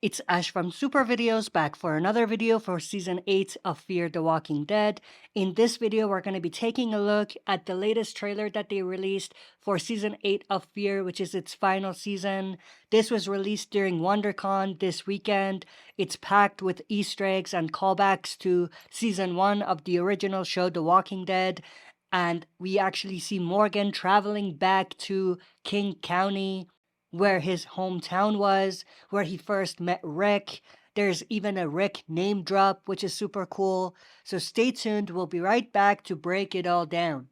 It's Ash from SuperVideos back for another video for Season 8 of Fear the Walking Dead. In this video, we're going to be taking a look at the latest trailer that they released for Season 8 of Fear, which is its final season. This was released during WonderCon this weekend. It's packed with Easter eggs and callbacks to Season 1 of the original show The Walking Dead. And we actually see Morgan traveling back to King County, where his hometown was, where he first met Rick. There's even a Rick name drop, which is super cool. So stay tuned, we'll be right back to break it all down.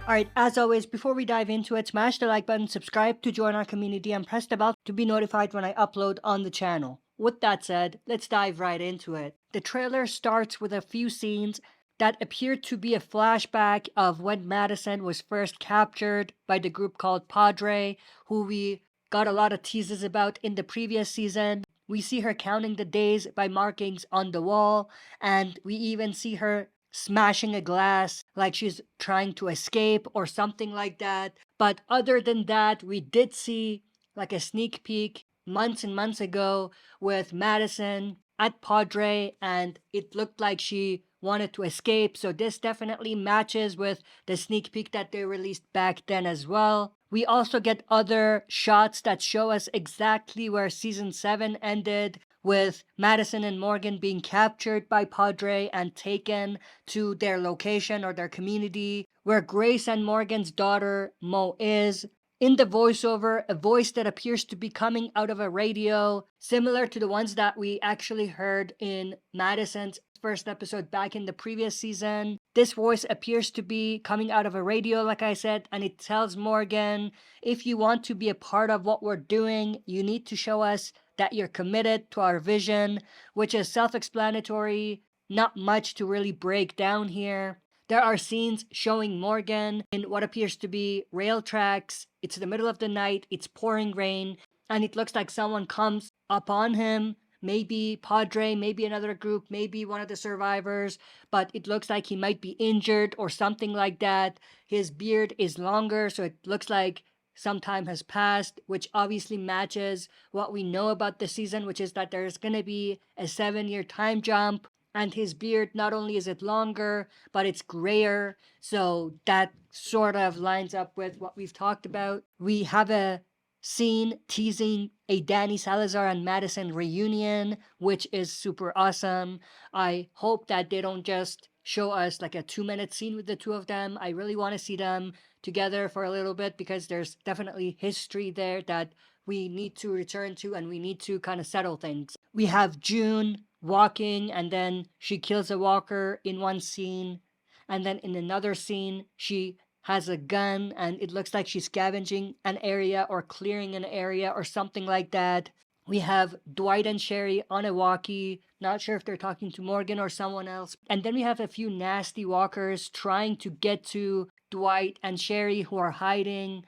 Alright, as always, before we dive into it, smash the like button, subscribe to join our community, and press the bell to be notified when I upload on the channel. With that said, let's dive right into it. The trailer starts with a few scenes that appear to be a flashback of when Madison was first captured by the group called PADRE, who we got a lot of teases about in the previous season. We see her counting the days by markings on the wall, and we even see her smashing a glass like she's trying to escape or something like that. But other than that, we did see like a sneak peek months and months ago with Madison at Padre, and it looked like she wanted to escape. So this definitely matches with the sneak peek that they released back then as well. We also get other shots that show us exactly where season 7 ended, with Madison and Morgan being captured by Padre and taken to their location or their community, where Grace and Morgan's daughter Mo is. In the voiceover, a voice that appears to be coming out of a radio, similar to the ones that we actually heard in Madison's first episode back in the previous season. This voice appears to be coming out of a radio, like I said, and it tells Morgan, if you want to be a part of what we're doing, you need to show us that you're committed to our vision, which is self-explanatory, not much to really break down here. There are scenes showing Morgan in what appears to be rail tracks. It's the middle of the night, it's pouring rain, and it looks like someone comes upon him. Maybe Padre, maybe another group, maybe one of the survivors, but it looks like he might be injured or something like that. His beard is longer, so it looks like some time has passed, which obviously matches what we know about the season, which is that there's going to be a 7-year time jump. And his beard, not only is it longer, but it's grayer. So that sort of lines up with what we've talked about. We have a scene teasing a Danny Salazar and Madison reunion, which is super awesome. I hope that they don't just show us like a 2-minute scene with the two of them. I really want to see them together for a little bit, because there's definitely history there that we need to return to, and we need to kind of settle things. We have June walking, and then she kills a walker in one scene, and then in another scene she has a gun and it looks like she's scavenging an area or clearing an area or something like that. We have Dwight and Sherry on a walkie, not sure if they're talking to Morgan or someone else. And then we have a few nasty walkers trying to get to Dwight and Sherry, who are hiding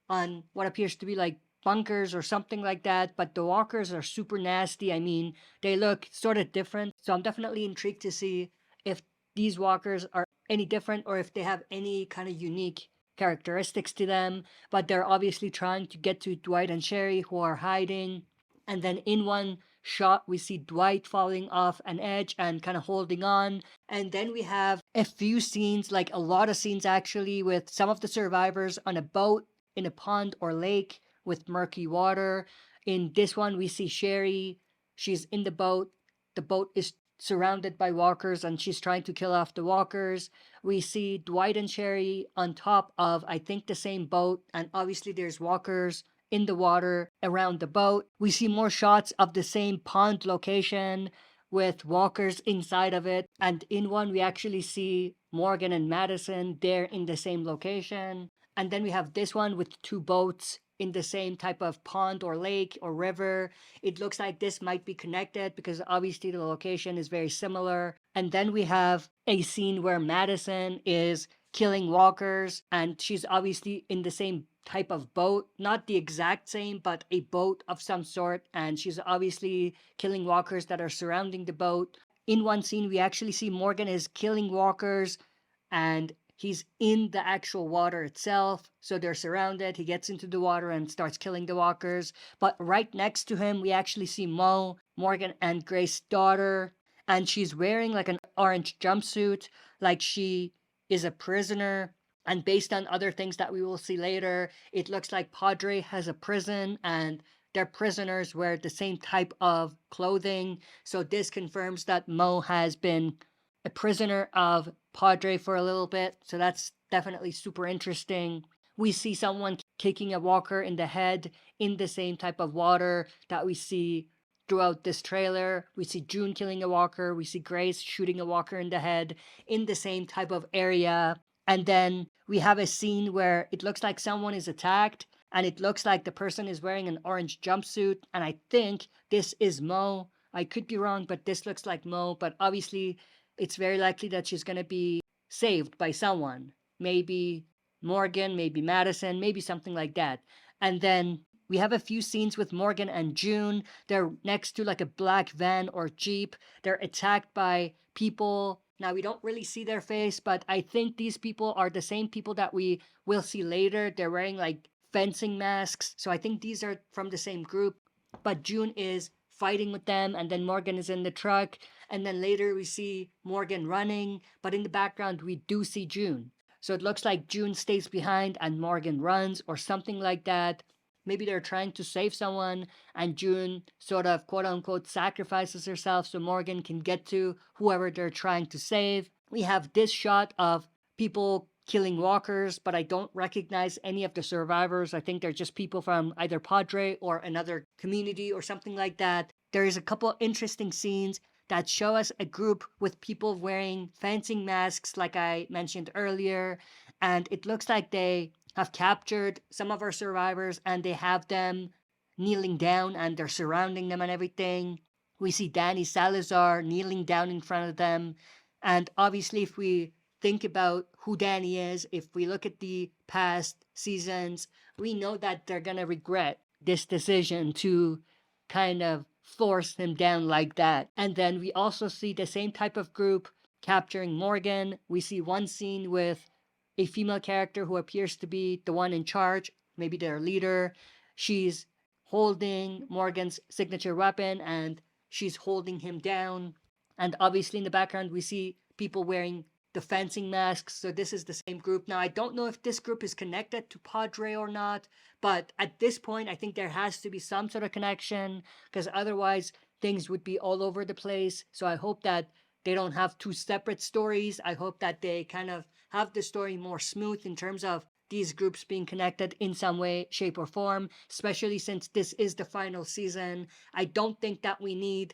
on what appears to be like bunkers or something like that. But the walkers are super nasty. I mean, they look sort of different. So I'm definitely intrigued to see if these walkers are any different or if they have any kind of unique characteristics to them. But they're obviously trying to get to Dwight and Sherry, who are hiding. And then in one shot, we see Dwight falling off an edge and kind of holding on. And then we have a few scenes, like a lot of scenes actually, with some of the survivors on a boat in a pond or lake with murky water. In this one, we see Sherry. She's in the boat. The boat is surrounded by walkers and she's trying to kill off the walkers. We see Dwight and Sherry on top of, I think, the same boat. And obviously there's walkers in the water around the boat. We see more shots of the same pond location with walkers inside of it. And in one, we actually see Morgan and Madison there in the same location. And then we have this one with two boats in the same type of pond or lake or river. It looks like this might be connected because obviously the location is very similar. And then we have a scene where Madison is killing walkers and she's obviously in the same type of boat, not the exact same, but a boat of some sort, and she's obviously killing walkers that are surrounding the boat. in one scene, we actually see Morgan is killing walkers and he's in the actual water itself. So they're surrounded. He gets into the water and starts killing the walkers. But right next to him, we actually see Mo, Morgan and Grace's daughter. And she's wearing like an orange jumpsuit, like she is a prisoner. And based on other things that we will see later, it looks like Padre has a prison and their prisoners wear the same type of clothing. So this confirms that Mo has been a prisoner of Padre for a little bit. So that's definitely super interesting. We see someone kicking a walker in the head in the same type of water that we see throughout this trailer. We see June killing a walker. We see Grace shooting a walker in the head in the same type of area. And then we have a scene where it looks like someone is attacked and it looks like the person is wearing an orange jumpsuit. And I think this is Mo. I could be wrong, but this looks like Mo. But obviously, it's very likely that she's going to be saved by someone. Maybe Morgan, maybe Madison, maybe something like that. And then we have a few scenes with Morgan and June. They're next to like a black van or Jeep. They're attacked by people. Now, we don't really see their face, but I think these people are the same people that we will see later. They're wearing like fencing masks. So I think these are from the same group. But June is fighting with them, and then Morgan is in the truck. And then later we see Morgan running, but in the background we do see June. So it looks like June stays behind and Morgan runs or something like that. Maybe they're trying to save someone and June sort of quote unquote sacrifices herself so Morgan can get to whoever they're trying to save. We have this shot of people killing walkers, but I don't recognize any of the survivors. I think they're just people from either Padre or another community or something like that. There is a couple interesting scenes that show us a group with people wearing fencing masks, like I mentioned earlier. And it looks like they have captured some of our survivors and they have them kneeling down and they're surrounding them and everything. We see Danny Salazar kneeling down in front of them. And obviously, if we think about who Danny is, if we look at the past seasons, we know that they're going to regret this decision to kind of force him down like that. And then we also see the same type of group capturing Morgan. We see one scene with a female character who appears to be the one in charge, maybe their leader. She's holding Morgan's signature weapon and she's holding him down. And obviously, in the background, we see people wearing the fencing masks. So this is the same group. Now, I don't know if this group is connected to Padre or not, but at this point, I think there has to be some sort of connection because otherwise things would be all over the place. So I hope that they don't have two separate stories. I hope that they kind of have the story more smooth in terms of these groups being connected in some way, shape, or form, especially since this is the final season. I don't think that we need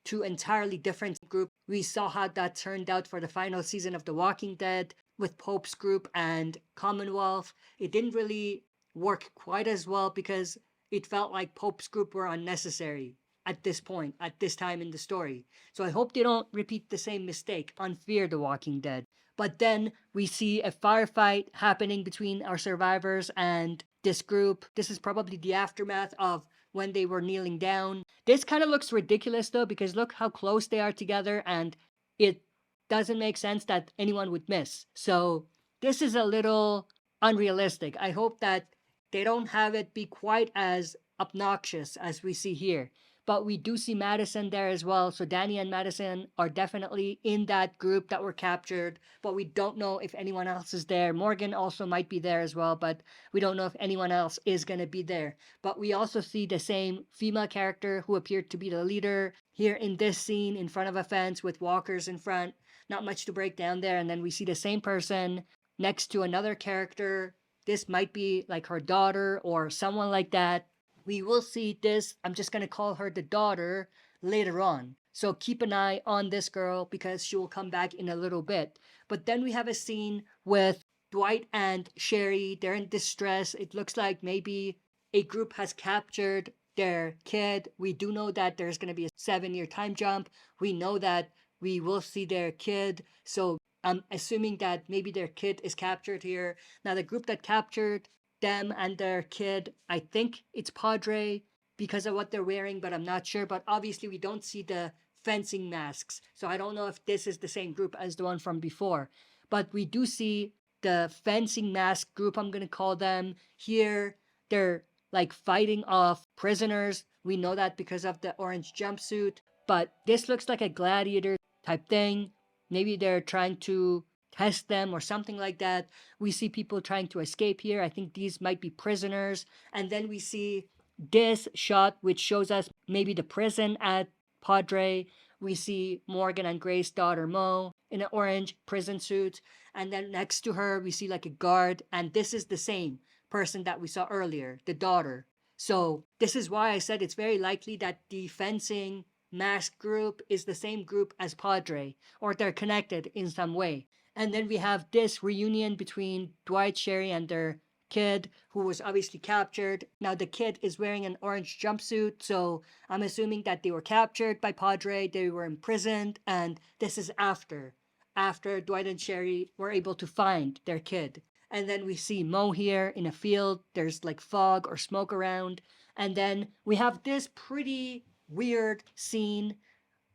two entirely different groups. We saw how that turned out for the final season of The Walking Dead with Pope's group and Commonwealth. It didn't really work quite as well because it felt like Pope's group were unnecessary at this point, at this time in the story. So I hope they don't repeat the same mistake on Fear the Walking Dead. But then we see a firefight happening between our survivors and this group. This is probably the aftermath of when they were kneeling down. This kind of looks ridiculous though, because look how close they are together and it doesn't make sense that anyone would miss. So this is a little unrealistic. I hope that they don't have it be quite as obnoxious as we see here. But we do see Madison there as well. So Danny and Madison are definitely in that group that were captured, but we don't know if anyone else is there. Morgan also might be there as well, but we don't know if anyone else is going to be there. But we also see the same female character who appeared to be the leader here in this scene in front of a fence with walkers in front. Not much to break down there. And then we see the same person next to another character. This might be like her daughter or someone like that. We will see this, I'm just going to call her the daughter, later on. So keep an eye on this girl because she will come back in a little bit. But then we have a scene with Dwight and Sherry. They're in distress. It looks like maybe a group has captured their kid. We do know that there's going to be a 7-year time jump. We know that we will see their kid. So I'm assuming that maybe their kid is captured here. Now, the group that captured them and their kid, I think it's Padre because of what they're wearing, but I'm not sure. But obviously we don't see the fencing masks. So I don't know if this is the same group as the one from before, but we do see the fencing mask group, I'm gonna call them here. They're like fighting off prisoners. We know that because of the orange jumpsuit, but this looks like a gladiator type thing. Maybe they're trying to test them or something like that. We see people trying to escape here. I think these might be prisoners. And then we see this shot, which shows us maybe the prison at Padre. We see Morgan and Grace's daughter Mo in an orange prison suit. And then next to her, we see like a guard. And this is the same person that we saw earlier, the daughter. So this is why I said it's very likely that the fencing mask group is the same group as Padre, or they're connected in some way. And then we have this reunion between Dwight, Sherry, and their kid, who was obviously captured. Now the kid is wearing an orange jumpsuit, so I'm assuming that they were captured by Padre, they were imprisoned, and this is after Dwight and Sherry were able to find their kid. And then we see Mo here in a field. There's like fog or smoke around. And then we have this pretty weird scene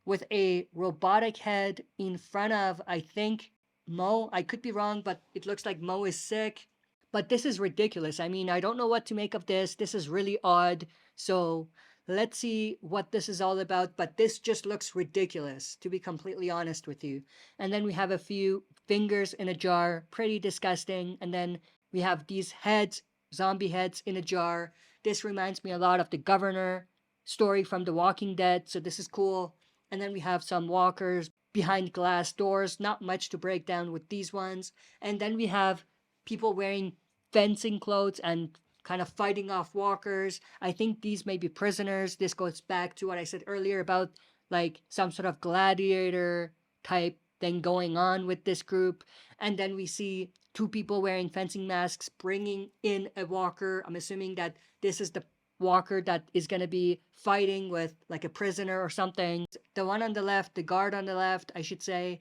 with a robotic head in front of, I think, Mo. I could be wrong, but it looks like Mo is sick. But this is ridiculous. I mean, I don't know what to make of this. This is really odd. So let's see what this is all about. But this just looks ridiculous, to be completely honest with you. And then we have a few fingers in a jar, pretty disgusting. And then we have these heads, zombie heads in a jar. This reminds me a lot of the governor story from The Walking Dead. So this is cool. And then we have some walkers behind glass doors. Not much to break down with these ones. And then we have people wearing fencing clothes and kind of fighting off walkers. I think these may be prisoners. This goes back to what I said earlier about like some sort of gladiator type thing going on with this group. And then we see two people wearing fencing masks bringing in a walker. I'm assuming that this is the walker that is going to be fighting with like a prisoner or something. The one on the left, the guard on the left, I should say,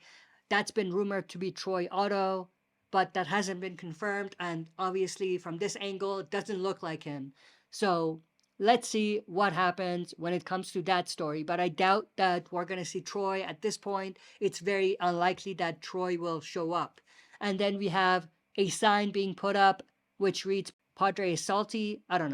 that's been rumored to be Troy Otto, but that hasn't been confirmed, and obviously from this angle it doesn't look like him. So let's see what happens when it comes to that story, but I doubt that we're going to see Troy at this point. It's very unlikely that Troy will show up. And then we have a sign being put up which reads Padre is salty. I don't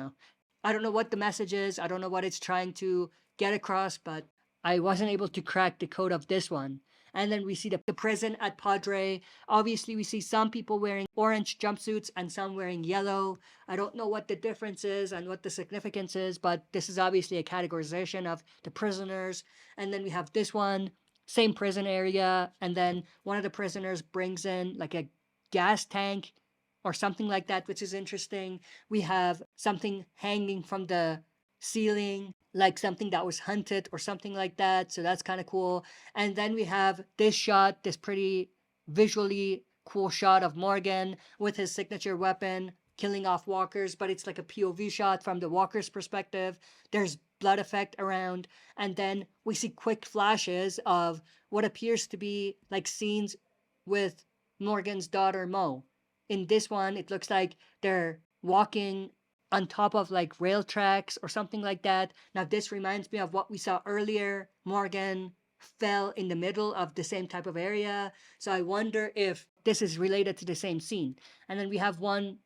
know what the message is. I don't know what it's trying to get across, but I wasn't able to crack the code of this one. And then we see the prison at Padre. Obviously, we see some people wearing orange jumpsuits and some wearing yellow. I don't know what the difference is and what the significance is, but this is obviously a categorization of the prisoners. And then we have this one, same prison area. And then one of the prisoners brings in like a gas tank or something like that, which is interesting. We have something hanging from the ceiling, like something that was hunted or something like that. So that's kind of cool. And then we have this shot, this pretty visually cool shot of Morgan with his signature weapon killing off walkers, but it's like a POV shot from the walker's perspective. There's blood effect around. And then we see quick flashes of what appears to be like scenes with Morgan's daughter Mo. In this one, it looks like they're walking on top of like rail tracks or something like that. Now this reminds me of what we saw earlier. Morgan fell in the middle of the same type of area. So I wonder if this is related to the same scene. And then we have one,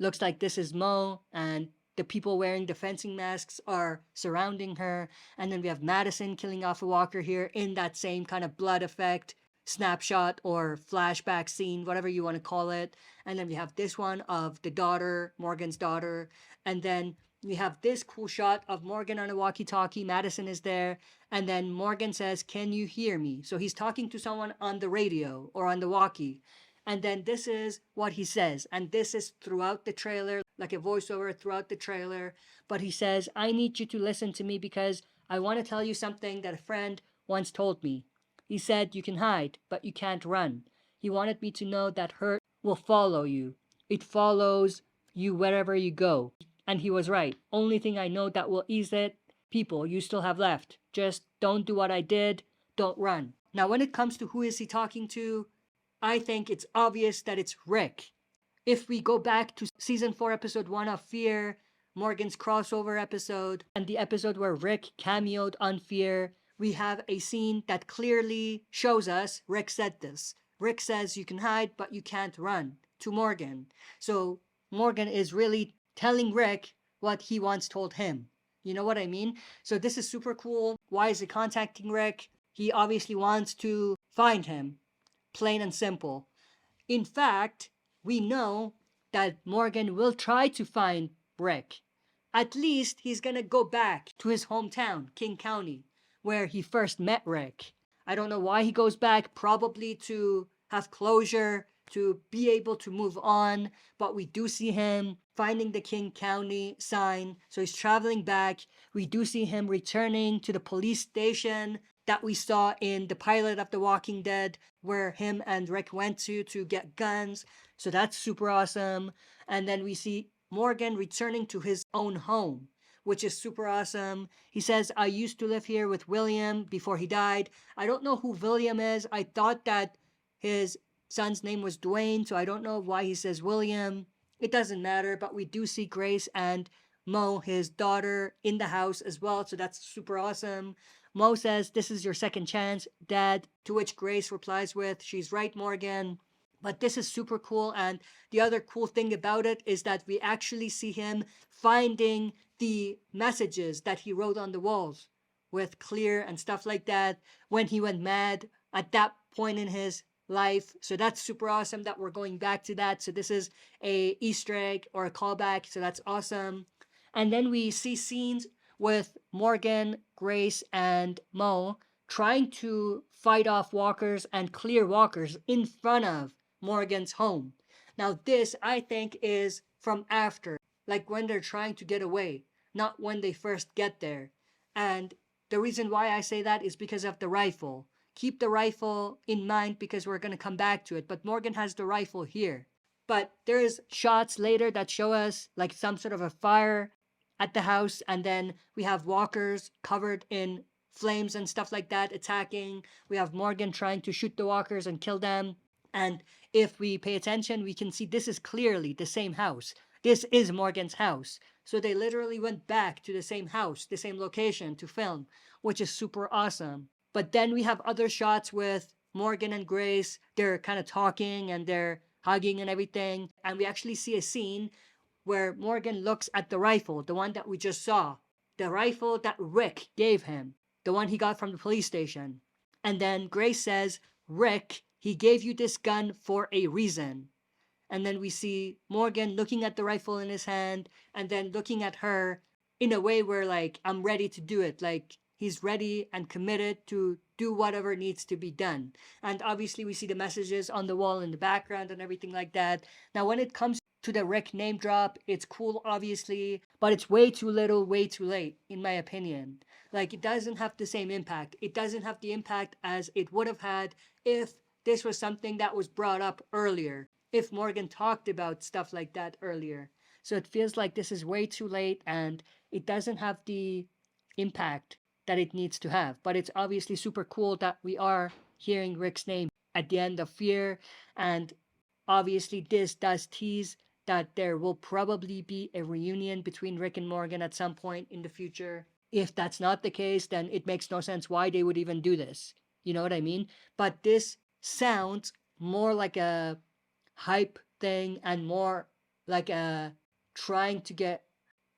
looks like this is Mo, and the people wearing the fencing masks are surrounding her. And then we have Madison killing off a walker here in that same kind of blood effect snapshot or flashback scene, whatever you want to call it. And then we have this one of the daughter, Morgan's daughter. And then we have this cool shot of Morgan on a walkie-talkie. Madison is there. And then Morgan says, "Can you hear me?" So he's talking to someone on the radio or on the walkie. And then this is what he says. And this is throughout the trailer, like a voiceover throughout the trailer. But he says, "I need you to listen to me because I want to tell you something that a friend once told me. He said you can hide, but you can't run. He wanted me to know that hurt will follow you. It follows you wherever you go." And he was right. Only thing I know that will ease it, people you still have left. Just don't do what I did. Don't run. Now, when it comes to who is he talking to, I think it's obvious that it's Rick. If we go back to season 4, episode 1 of Fear, Morgan's crossover episode, and the episode where Rick cameoed on Fear, we have a scene that clearly shows us Rick said this. Rick says you can hide, but you can't run to Morgan. So Morgan is really telling Rick what he once told him. You know what I mean? So this is super cool. Why is he contacting Rick? He obviously wants to find him. Plain and simple. In fact, we know that Morgan will try to find Rick. At least he's gonna go back to his hometown, King County, where he first met Rick. I don't know why he goes back, probably to have closure, to be able to move on, but we do see him finding the King County sign, so he's traveling back. We do see him returning to the police station that we saw in the pilot of The Walking Dead, where him and Rick went to get guns, so that's super awesome. And then we see Morgan returning to his own home, which is super awesome. He says, I used to live here with William before he died. I don't know who William is. I thought that his son's name was Dwayne, so I don't know why he says William. It doesn't matter, but we do see Grace and Mo, his daughter, in the house as well, so that's super awesome. Mo says, this is your second chance, Dad, to which Grace replies with, she's right, Morgan. But this is super cool, and the other cool thing about it is that we actually see him finding the messages that he wrote on the walls with clear and stuff like that when he went mad at that point in his life. So that's super awesome that we're going back to that. So this is a Easter egg or a callback, so that's awesome. And then we see scenes with Morgan, Grace, and Mo trying to fight off walkers and clear walkers in front of Morgan's home. Now this, I think, is from after, like when they're trying to get away, not when they first get there. And the reason why I say that is because of the rifle. Keep the rifle in mind because we're going to come back to it, but Morgan has the rifle here. But there's shots later that show us like some sort of a fire at the house, and then we have walkers covered in flames and stuff like that attacking. We have Morgan trying to shoot the walkers and kill them. And if we pay attention, we can see this is clearly the same house. This is Morgan's house. So they literally went back to the same house, the same location to film, which is super awesome. But then we have other shots with Morgan and Grace. They're kind of talking and they're hugging and everything. And we actually see a scene where Morgan looks at the rifle, the one that we just saw. The rifle that Rick gave him, the one he got from the police station. And then Grace says, Rick, he gave you this gun for a reason. And then we see Morgan looking at the rifle in his hand and then looking at her in a way where like, I'm ready to do it. Like he's ready and committed to do whatever needs to be done. And obviously we see the messages on the wall in the background and everything like that. Now when it comes to the Rick name drop, it's cool obviously, but it's way too little, way too late in my opinion. Like it doesn't have the same impact. It doesn't have the impact as it would have had if this was something that was brought up earlier, if Morgan talked about stuff like that earlier. So it feels like this is way too late and it doesn't have the impact that it needs to have. But it's obviously super cool that we are hearing Rick's name at the end of Fear, and obviously this does tease that there will probably be a reunion between Rick and Morgan at some point in the future. If that's not the case, then it makes no sense why they would even do this. You know what I mean? But this sounds more like a hype thing and more like a trying to get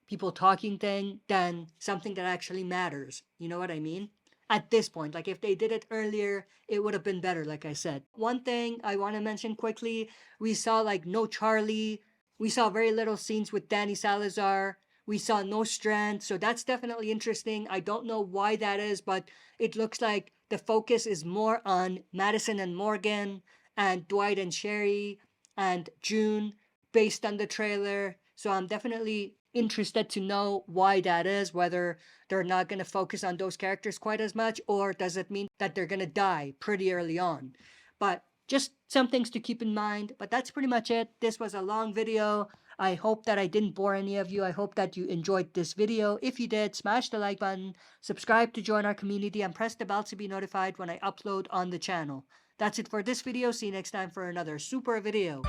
people talking thing than something that actually matters. You know what I mean? At this point, like if they did it earlier, it would have been better, like I said. One thing I want to mention quickly, we saw like no Charlie. We saw very little scenes with Danny Salazar. We saw no Strand, so that's definitely interesting. I don't know why that is, but it looks like the focus is more on Madison and Morgan and Dwight and Sherry and June based on the trailer. So I'm definitely interested to know why that is, whether they're not going to focus on those characters quite as much, or does it mean that they're going to die pretty early on? But just some things to keep in mind. But that's pretty much it. This was a long video. I hope that I didn't bore any of you. I hope that you enjoyed this video. If you did, smash the like button, subscribe to join our community, and press the bell to be notified when I upload on the channel. That's it for this video. See you next time for another super video.